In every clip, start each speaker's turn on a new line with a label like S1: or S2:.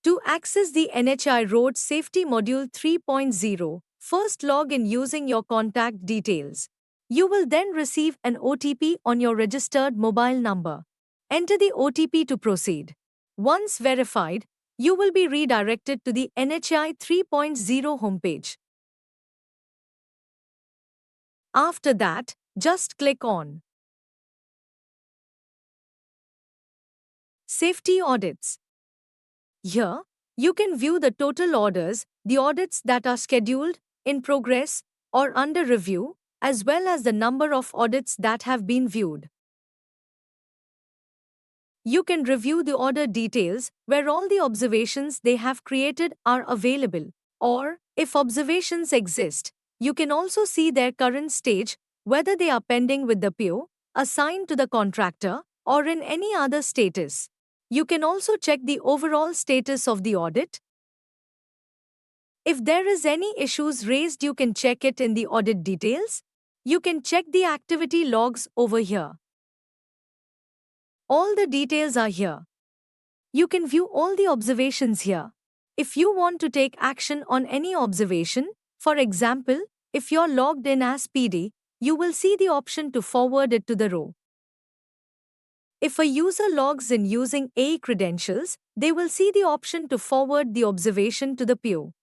S1: To access the NHI Road Safety Module 3.0, first log in using your contact details. You will then receive an OTP on your registered mobile number. Enter the OTP to proceed. Once verified, you will be redirected to the NHI 3.0 homepage. After that, just click on Safety Audits. Here, you can view the total orders, the audits that are scheduled, in progress, or under review, as well as the number of audits that have been viewed. You can review the order details where all the observations they have created are available, or, if observations exist, you can also see their current stage, whether they are pending with the PO, assigned to the contractor, or in any other status. You can also check the overall status of the audit. If there is any issues raised, you can check it in the audit details. You can check the activity logs over here. All the details are here. You can view all the observations here. If you want to take action on any observation, for example, if you're logged in as PD, you will see the option to forward it to the row. If a user logs in using AE credentials, they will see the option to forward the observation to the PO.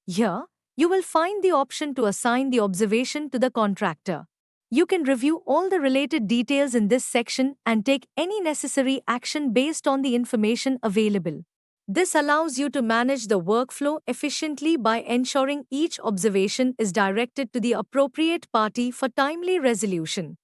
S1: Here, you will find the option to assign the observation to the contractor. You can review all the related details in this section and take any necessary action based on the information available. This allows you to manage the workflow efficiently by ensuring each observation is directed to the appropriate party for timely resolution.